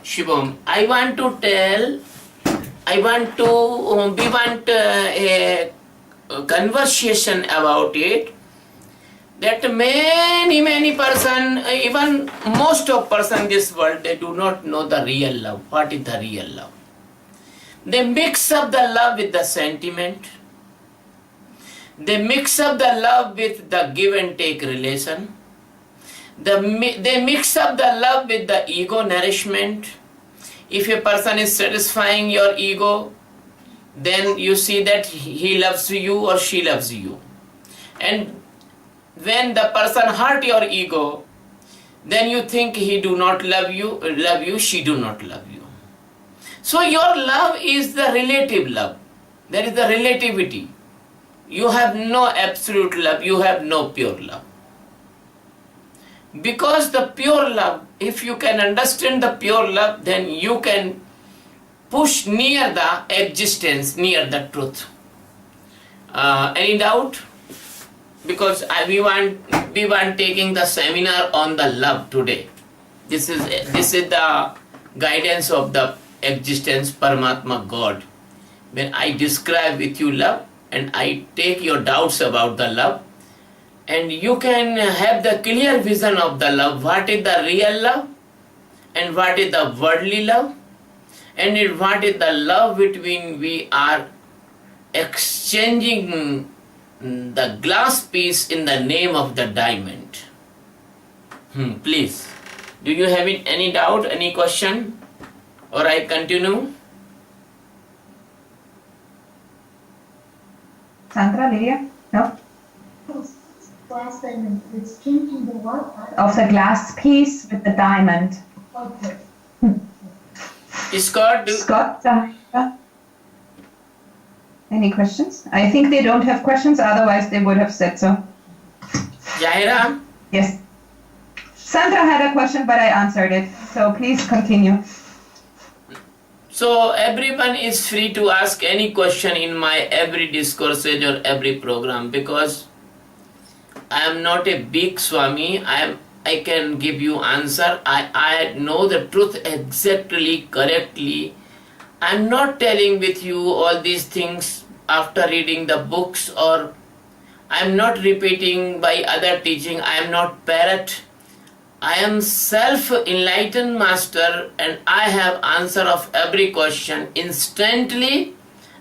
Shivam, I want to tell, we want a conversation about it, that many person, even most of person in this world, they do not know the real love. What is the real love? They mix up the love with the sentiment. They mix up the love with the give and take relation. They mix up the love with the ego nourishment. If a person is satisfying your ego, then you see that he loves you or she loves you. And when the person hurt your ego, then you think he do not love you, she do not love you. So your love is the relative love. There is the relativity. You have no absolute love, you have no pure love. Because the pure love, if you can understand the pure love, then you can push near the existence, near the truth. Any doubt? Because we want taking the seminar on the love today. This is the guidance of the existence, Paramatma God. When I describe with you love, and I take your doubts about the love, and you can have the clear vision of the love, what is the real love, and what is the worldly love, and what is the love between we are exchanging the glass piece in the name of the diamond. Please, do you have any doubt, any question, or I continue? Sandra, Lydia? No? Glass diamond, it's changing the what? Of the glass piece with the diamond. Okay. Scott, Scott, any questions? I think they don't have questions, otherwise they would have said so. Jairam? Yes. Sandra had a question, but I answered it, so please continue. So everyone is free to ask any question in my every discourses or every program, because I am not a big Swami. I can give you answer. I know the truth exactly, correctly. I am not telling with you all these things after reading the books, or I am not repeating by other teaching. I am not parrot. I am self-enlightened master, and I have answer of every question instantly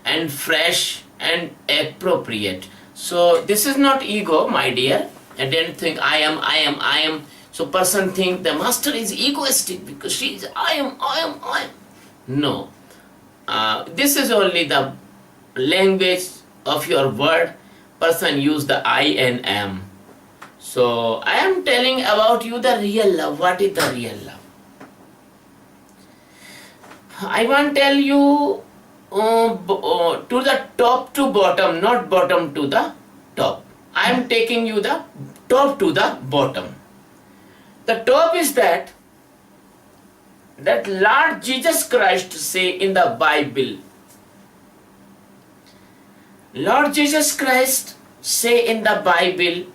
and fresh and appropriate. So this is not ego, my dear. I didn't think I am. So person think the master is egoistic because she is I am. No. This is only the language of your word. Person use the I and am. So I am telling about you the real love. What is the real love? I want to tell you to the top to bottom, not bottom to the top. I am taking you the top to the bottom. The top is that Lord Jesus Christ say in the Bible. Lord Jesus Christ say in the Bible,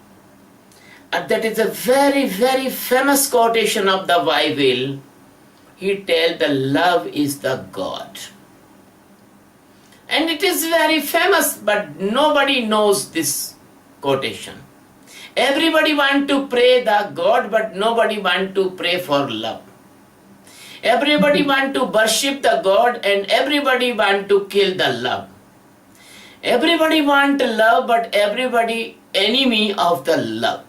that is a very, very famous quotation of the Bible. He tell the love is the God. And it is very famous, but nobody knows this quotation. Everybody want to pray the God, but nobody want to pray for love. Everybody want to worship the God, and everybody want to kill the love. Everybody want love, but everybody enemy of the love.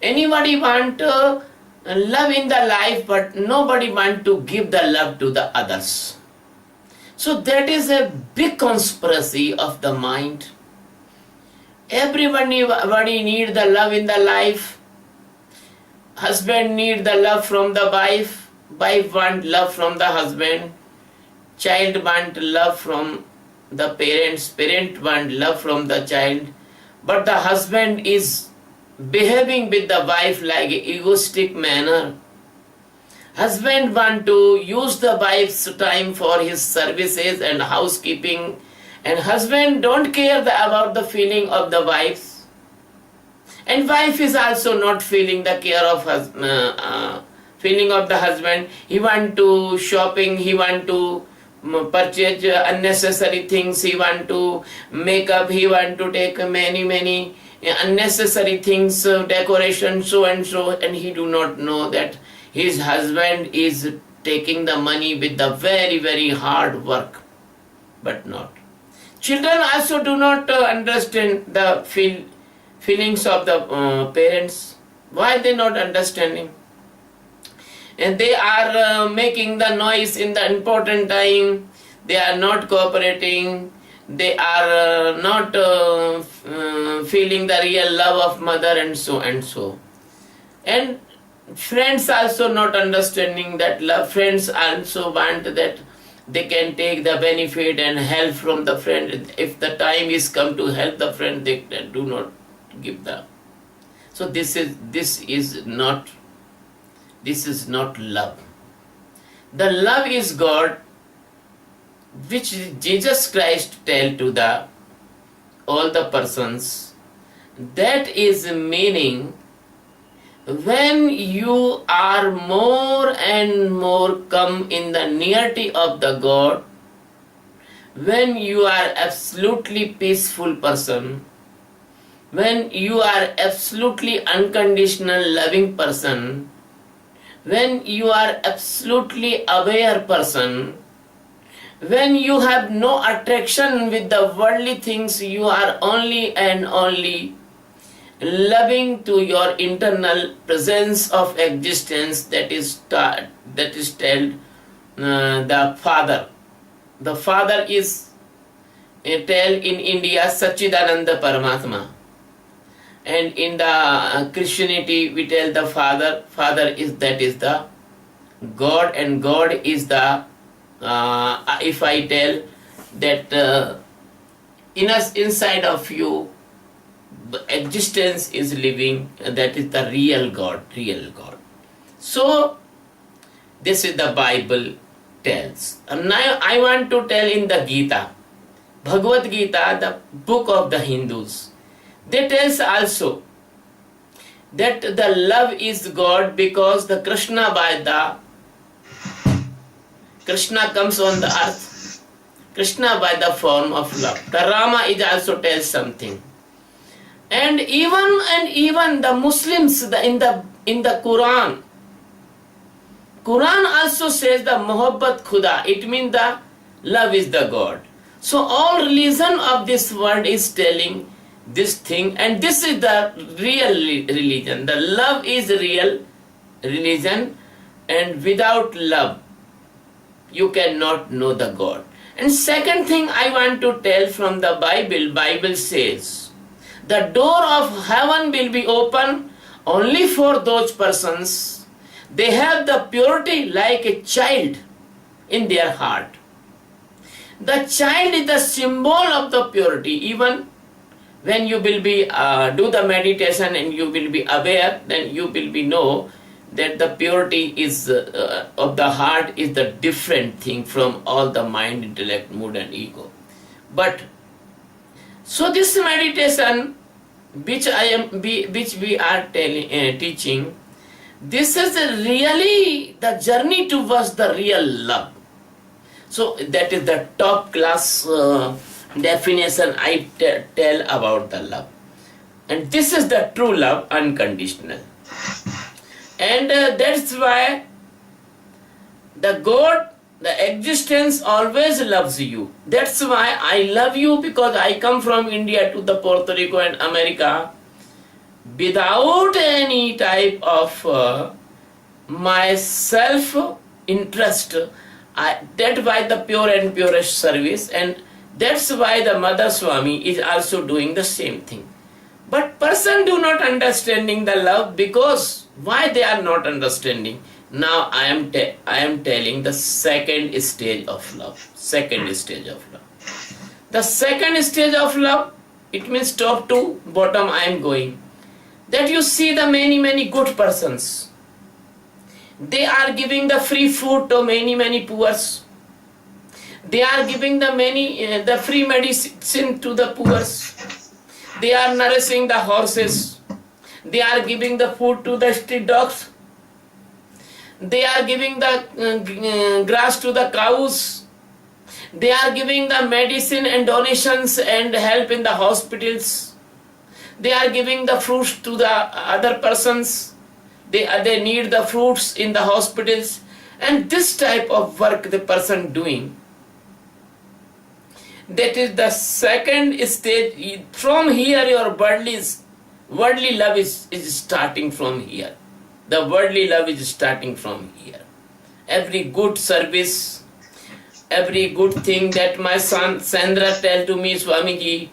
Anybody want love in the life, but nobody want to give the love to the others. So that is a big conspiracy of the mind. Everybody need the love in the life. Husband need the love from the wife. Wife want love from the husband. Child want love from the parents. Parent want love from the child. But the husband is behaving with the wife like an egoistic manner. Husband want to use the wife's time for his services and housekeeping, and husband don't care about the feeling of the wife, and wife is also not feeling the care of feeling of the husband. He want to shopping, he want to purchase unnecessary things, he want to make up, he want to take many unnecessary things, decoration, so and so, and he do not know that his husband is taking the money with the very hard work, but not. Children also do not understand the feelings of the parents. Why they not understanding? And they are making the noise in the important time. They are not cooperating. They are not feeling the real love of mother and so and so. And friends also not understanding that love. Friends also want that they can take the benefit and help from the friend. If the time is come to help the friend, they do not give the. So this is not love. The love is God, which Jesus Christ tell to the all the persons. That is meaning, when you are more and more come in the nearity of the God, when you are absolutely peaceful person, when you are absolutely unconditional loving person, when you are absolutely aware person, when you have no attraction with the worldly things, you are only and only loving to your internal presence of existence, that is called the Father. The Father is tell in India Sachidananda Paramatma, and in the Christianity we tell the Father. Father is the God, and God is the if I tell that inside of you existence is living, that is the real God. So this is the Bible tells. And now I want to tell in the Gita, Bhagavad Gita, the book of the Hindus. They tells also that the love is God, because the Krishna comes on the earth. Krishna by the form of love. The Rama is also tells something. And even the Muslims in the Quran also says the Mohabbat Khuda. It means the love is the God. So all religion of this world is telling this thing, and this is the real religion. The love is real religion, and without love you cannot know the God. And second thing I want to tell from the Bible says, the door of heaven will be open only for those persons. They have the purity like a child in their heart. The child is the symbol of the purity. Even when you will be do the meditation and you will be aware, then you will be know that the purity is of the heart is the different thing from all the mind, intellect, mood and ego. But so this meditation which we are teaching, this is really the journey towards the real love. So that is the top class definition I tell about the love. And this is the true love, unconditional. And that's why the God, the existence always loves you. That's why I love you, because I come from India to the Puerto Rico and America without any type of my self-interest. That's why the pure and purest service, and that's why the Mother Swami is also doing the same thing. But person do not understanding the love, because why they are not understanding? Now I am telling the second stage of love. The second stage of love, it means top to bottom I am going. That you see the many good persons. They are giving the free food to many poors. They are giving the free medicine to the poors. They are nourishing the horses. They are giving the food to the street dogs. They are giving the grass to the cows. They are giving the medicine and donations and help in the hospitals. They are giving the fruits to the other persons. They need the fruits in the hospitals. And this type of work the person doing. That is the second stage. From here your worldly love is starting from here. The worldly love is starting from here. Every good service, every good thing that my son Sandra tell to me, Swamiji,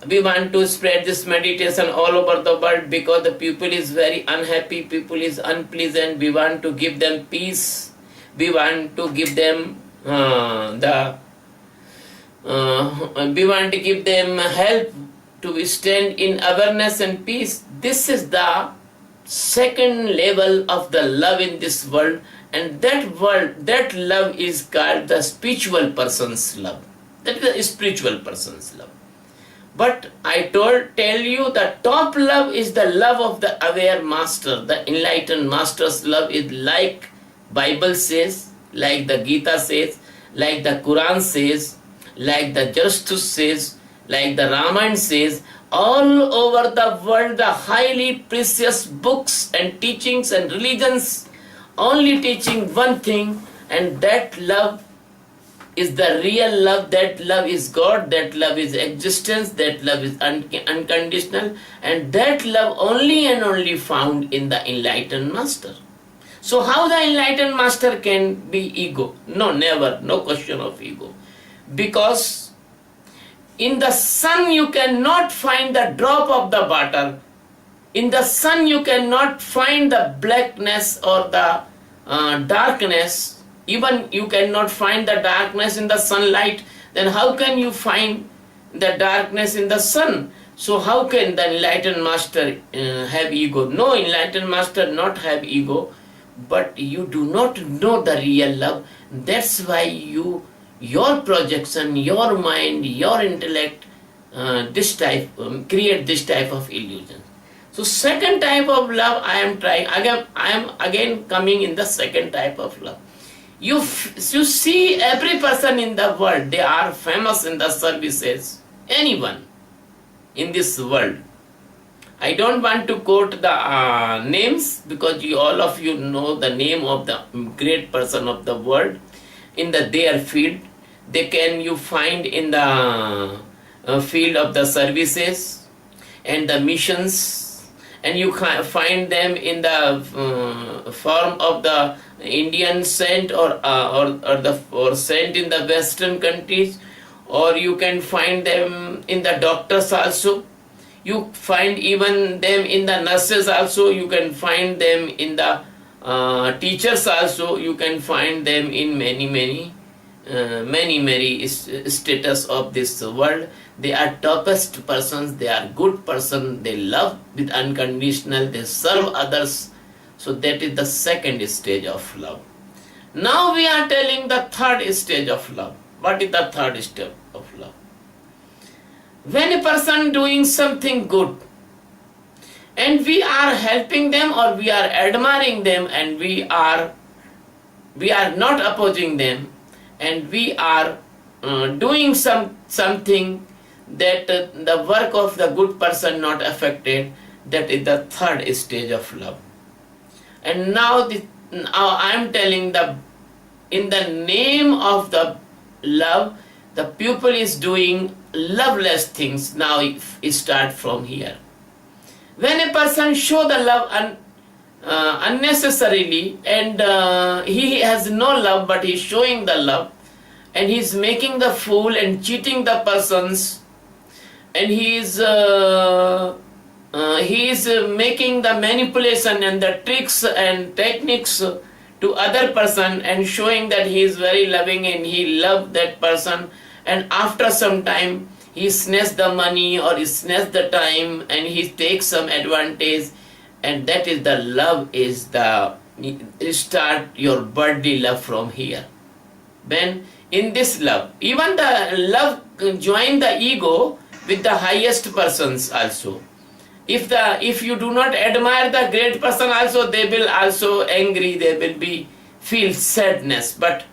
we want to spread this meditation all over the world because the people is very unhappy, people is unpleasant. We want to give them peace. We want to give them we want to give them help to stand in awareness and peace. This is the second level of the love in this world, and that love is called the spiritual person's love. That is the spiritual person's love. But I tell you the top love is the love of the aware master, the enlightened master's love is like Bible says, like the Gita says, like the Quran says, like the Justice says, like the Ramayana says. All over the world the highly precious books and teachings and religions only teaching one thing, and that love is the real love. That love is God, that love is existence, that love is unconditional, and that love only and only found in the enlightened master. So how the enlightened master can be ego? No, never, no question of ego. Because in the sun you cannot find the drop of the water. In the sun you cannot find the blackness or the darkness. Even you cannot find the darkness in the sunlight. Then how can you find the darkness in the sun? So how can the enlightened master have ego? No, enlightened master not have ego. But you do not know the real love. That's why your projection, your mind, your intellect, create this type of illusion. So second type of love I am trying. I am again coming in the second type of love. You see every person in the world, they are famous in the services. Anyone in this world. I don't want to quote the names because all of you know the name of the great person of the world in their field. They can you find in the field of the services and the missions, and you can find them in the form of the Indian saint or saint in the Western countries, or you can find them in the doctors also. You find even them in the nurses also. You can find them in the teachers also. You can find them in many status of this world. They are toppest persons. They are good person. They love with unconditional. They serve others. So that is the second stage of love. Now we are telling the third stage of love. What is the third step of love? When a person doing something good and we are helping them or we are admiring them and we are not opposing them and we are doing something that the work of the good person not affected, that is the third stage of love. And now I am telling in the name of the love, the pupil is doing loveless things. Now it start from here. When a person show the love unnecessarily and he has no love but he is showing the love and he is making the fool and cheating the persons and he is making the manipulation and the tricks and techniques to other person and showing that he is very loving and he love that person, and after some time he snatch the money or he snatch the time and he takes some advantage, and that is the love is the start your birthday love from here. When in this love, even the love join the ego with the highest persons also. if you do not admire the great person also, they will also angry, they will be feel sadness. But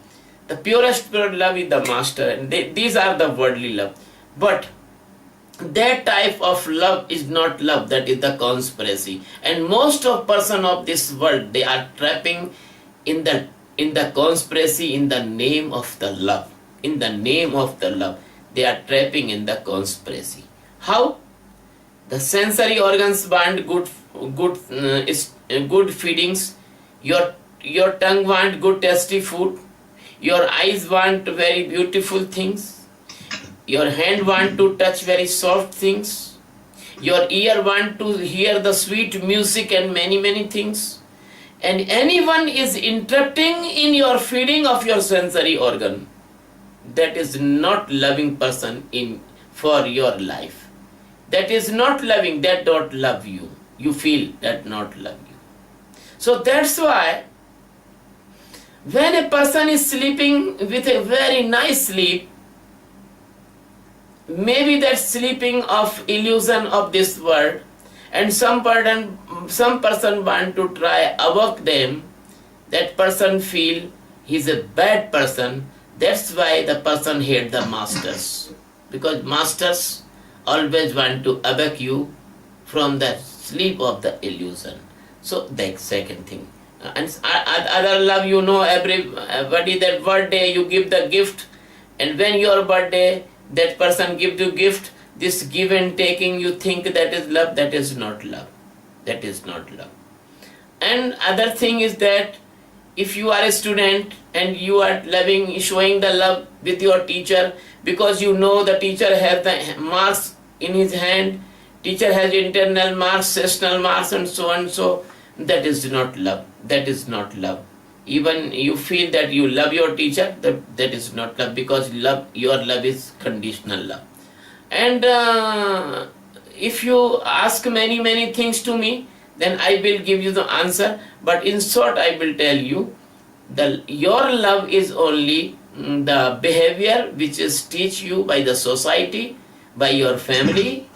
the purest pure love is the master, and these are the worldly love. But that type of love is not love, that is the conspiracy. And most of person of this world, they are trapping in the conspiracy in the name of the love. In the name of the love, they are trapping in the conspiracy. How? The sensory organs want good feedings. Your tongue want good tasty food. Your eyes want very beautiful things. Your hand want to touch very soft things. Your ear want to hear the sweet music and many things. And anyone is interrupting in your feeding of your sensory organ, that is not loving person for your life. That is not loving, that don't love you. You feel that not love you. So that's why when a person is sleeping with a very nice sleep, maybe that sleeping of illusion of this world, and some person want to try evoke them, that person feel he's a bad person. That's why the person hate the masters, because masters always want to evoke you from the sleep of the illusion. So that's second thing. And other love, you know, everybody that birthday you give the gift, and when your birthday that person give you gift, this give and taking, you think that is love. That is not love. That is not love. And other thing is that if you are a student and you are loving, showing the love with your teacher, because you know the teacher has the marks in his hand, teacher has internal marks, sessional marks, and so on. So that is not love. That is not love. Even you feel that you love your teacher, that is not love, because your love is conditional love. And if you ask many things to me, then I will give you the answer. But in short, I will tell you, your love is only the behavior which is teach you by the society, by your family,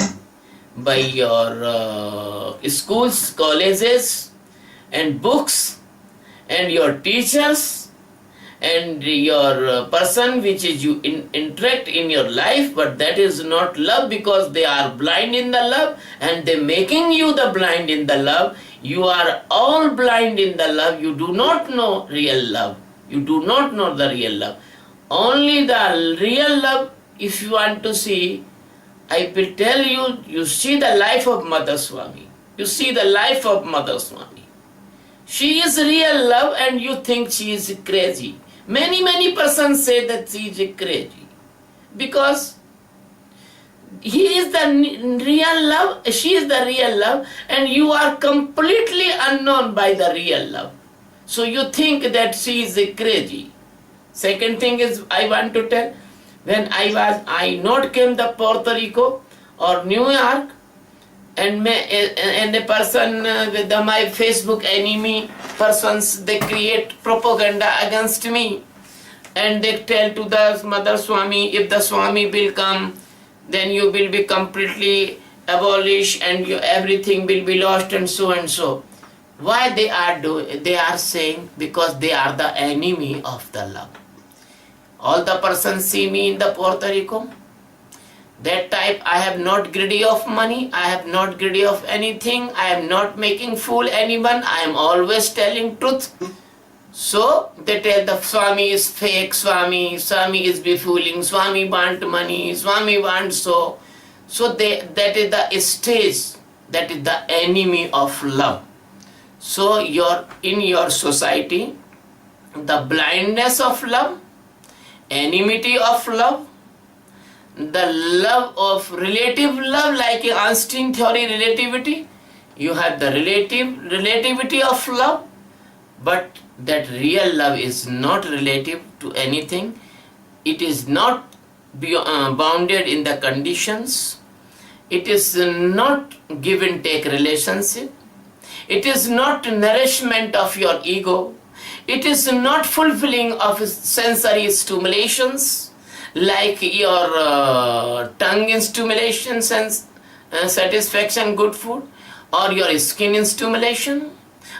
by your schools, colleges, and books, and your teachers, and your person which is you interact in your life. But that is not love, because they are blind in the love, and they making you the blind in the love. You are all blind in the love. You do not know real love. You do not know the real love. Only the real love, if you want to see, I will tell you, you see the life of Mother Swami. You see the life of Mother Swami. She is real love, and you think she is crazy. Many persons say that she is crazy, because he is the real love, she is the real love, and you are completely unknown by the real love. So you think that she is crazy. Second thing is, I want to tell, when I not came to Puerto Rico or New York, and a person with my Facebook enemy persons, they create propaganda against me, and they tell to the Mother Swami, if the Swami will come, then you will be completely abolished and everything will be lost, and so and so. Why they are saying? Because they are the enemy of the love. All the persons see me in the Puerto Rico, that type, I have not greedy of money, I have not greedy of anything, I am not making fool anyone, I am always telling truth. So they tell the Swami is fake, Swami is befooling, Swami want money, Swami want so. So that is the stage, that is the enemy of love. So in your society, the blindness of love, enmity of love, the love of relative love, like in Einstein theory relativity, you have the relativity of love, but that real love is not relative to anything. It is not bounded in the conditions. It is not give and take relationship. It is not nourishment of your ego. It is not fulfilling of sensory stimulations, like your tongue stimulations satisfaction, good food, or your skin in stimulation,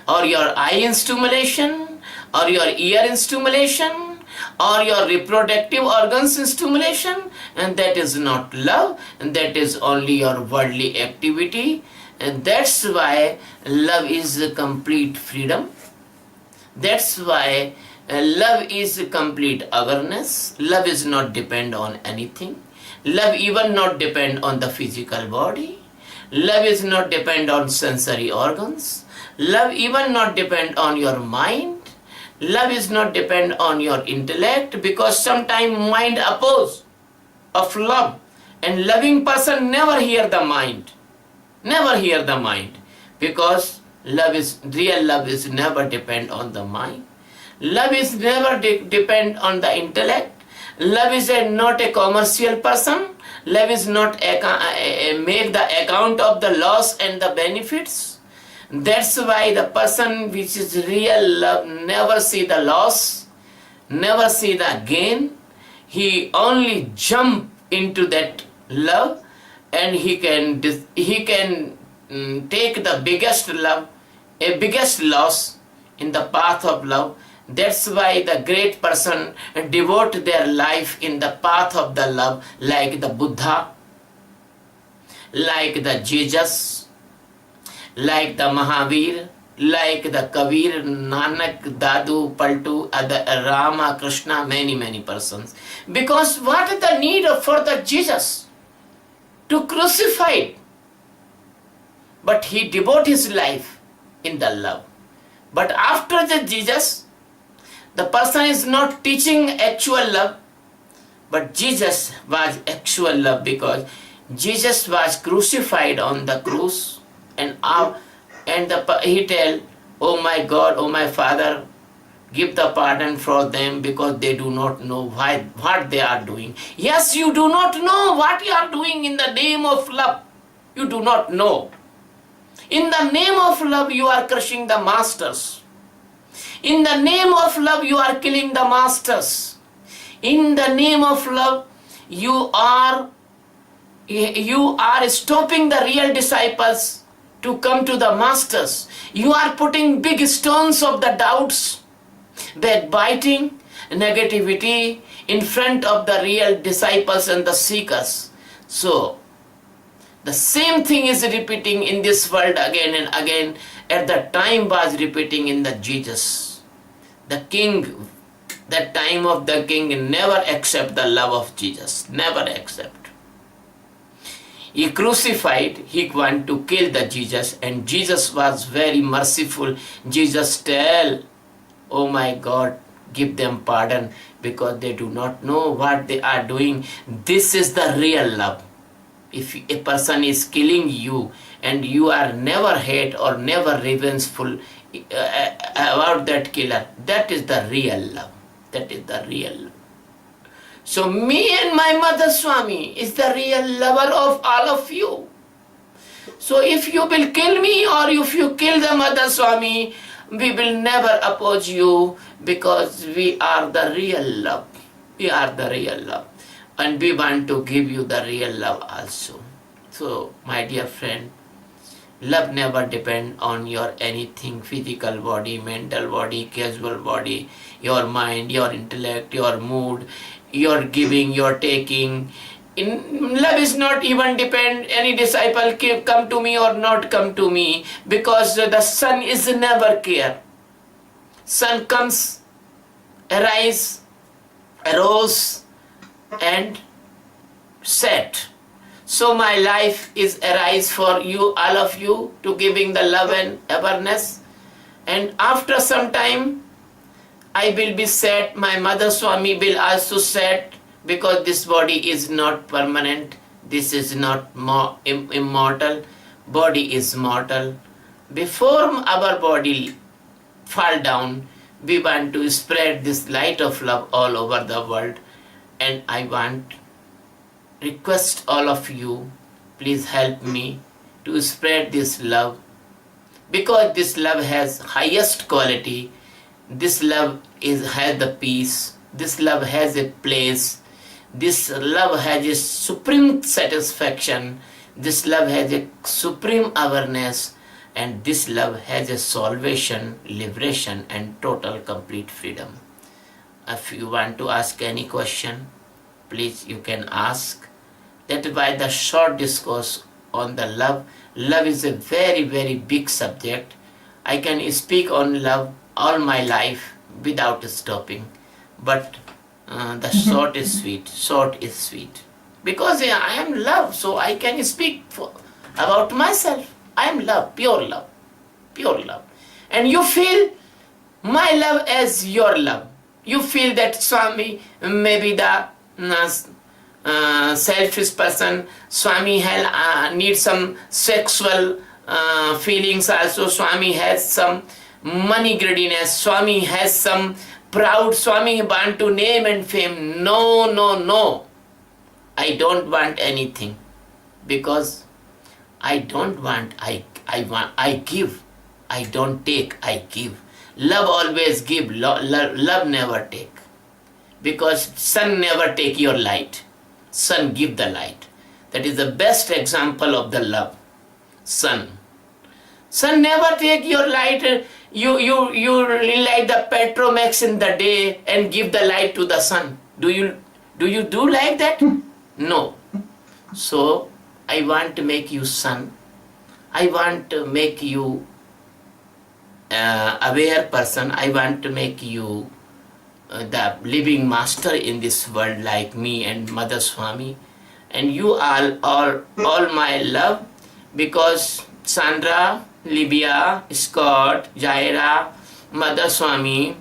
or your eye in stimulation, or your ear in stimulation, or your reproductive organs in stimulation, and that is not love, and that is only your worldly activity. And that's why love is a complete freedom. That's why love is complete awareness. Love is not depend on anything. Love even not depend on the physical body. Love is not depend on sensory organs. Love even not depend on your mind. Love is not depend on your intellect, because sometimes mind oppose of love, and loving person never hear the mind. Never hear the mind, because real love is never depend on the mind. Love is never depend on the intellect. Love is not a commercial person. Love is not make the account of the loss and the benefits. That's why the person which is real love never see the loss, never see the gain. He only jump into that love, and he can take the biggest love, a biggest loss in the path of love. That's why the great person devote their life in the path of the love, like the Buddha, like the Jesus, like the Mahavir, like the Kabir, Nanak, Dadu, Paltu, Rama, Krishna, many persons. Because what is the need for the Jesus? To crucify. But he devote his life in the love. But after the Jesus, the person is not teaching actual love, but Jesus was actual love, because Jesus was crucified on the cross, and he tell, "Oh my God, oh my Father, give the pardon for them, because they do not know what they are doing." Yes, you do not know what you are doing in the name of love. You do not know. In the name of love, you are crushing the masters. In the name of love, you are killing the masters. In the name of love, you are stopping the real disciples to come to the masters. You are putting big stones of the doubts, backbiting, negativity in front of the real disciples and the seekers. So, the same thing is repeating in this world again and again. At the time was repeating in the Jesus. The king, that time of the king never accept the love of Jesus. Never accept. He crucified, he want to kill the Jesus, and Jesus was very merciful. Jesus tell, "Oh my God, give them pardon, because they do not know what they are doing." This is the real love. If a person is killing you and you are never hate or never revengeful about that killer, that is the real love. That is the real love. So me and my mother Swami is the real lover of all of you. So if you will kill me, or if you kill the mother Swami, we will never oppose you, because we are the real love. We are the real love. And we want to give you the real love also. So, my dear friend, love never depends on your anything, physical body, mental body, casual body, your mind, your intellect, your mood, your giving, your taking. Love is not even depend any disciple come to me or not come to me, because the sun is never care. Sun comes, arise, arose, and set. So my life is arise for you, all of you, to giving the love and awareness. And after some time, I will be set. My mother Swami will also set, because this body is not permanent. This is not immortal. Body is mortal. Before our body fall down, we want to spread this light of love all over the world. And I request all of you, please help me to spread this love, because this love has highest quality. This love has the peace. This love has a place. This love has a supreme satisfaction. This love has a supreme awareness, and this love has a salvation, liberation, and total complete freedom. If you want to ask any question, please you can ask. That by the short discourse on the love. Love is a very, very big subject. I can speak on love all my life without stopping. But the short is sweet. Short is sweet. Because I am love, so I can speak about myself. I am love, pure love. Pure love. And you feel my love as your love. You feel that Swami maybe the selfish person, Swami needs some sexual feelings also, Swami has some money greediness, Swami has some proud, Swami want to name and fame. No, no, no. I don't want anything, because I don't want, I want, I give. I don't take, I give. Love always give, love never take. Because sun never take your light. Sun give the light. That is the best example of the love. Sun. Sun never take your light. You relight the Petromax in the day and give the light to the sun. Do you do like that? No. So I want to make you sun. I want to make you aware person. I want to make you the living master in this world, like me and Mother Swami. And you are all my love, because Sandra, Libya, Scott, Jaira, Mother Swami,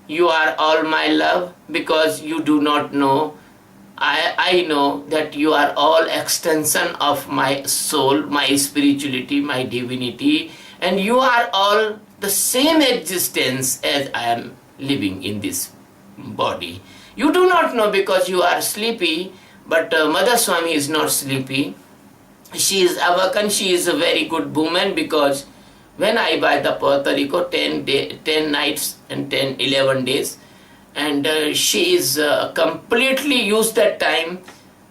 you are all my love, because you do not know. I know that you are all extension of my soul, my spirituality, my divinity, and you are all the same existence as I am living in this body. You do not know because you are sleepy, but Mother Swami is not sleepy. She is awakened. She is a very good woman, because when I buy the Puerto Rico 10 nights and 11 days, and she is completely used that time,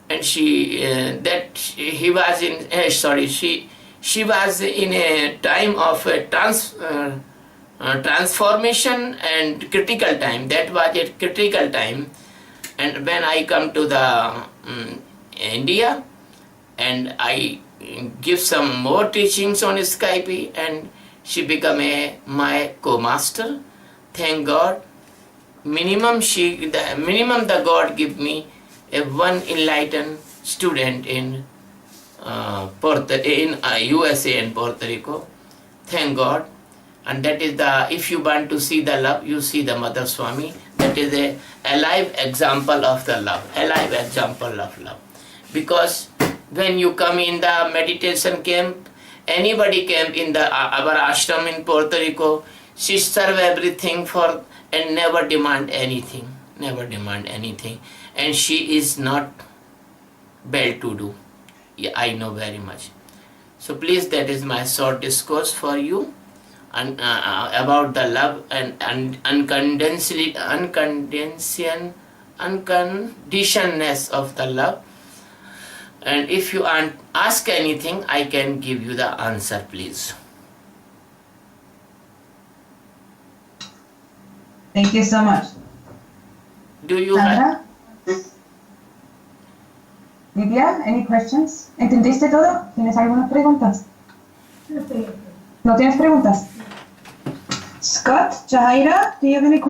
and she was in a time of transformation and critical time. That was a critical time. And when I come to the India, and I give some more teachings on Skype, and she become my co-master. Thank God. Minimum the God give me a one enlightened student in USA and Puerto Rico. Thank God. And that is if you want to see the love, you see the Mother Swami. That is a alive example of the love, alive example of love. Because when you come in the meditation camp, anybody camp in our ashram in Puerto Rico, she serve everything for and never demand anything, and she is not well to do. Yeah, I know very much. So please, that is my short discourse for you, and about the love and unconditionedness of the love. And if you ask anything, I can give you the answer, please. Thank you so much. Do you have? Sandra? Livia, any questions? ¿Entendiste todo? ¿Tienes algunas preguntas? No sé. ¿No tienes preguntas? Scott, Jaira, do you have any questions?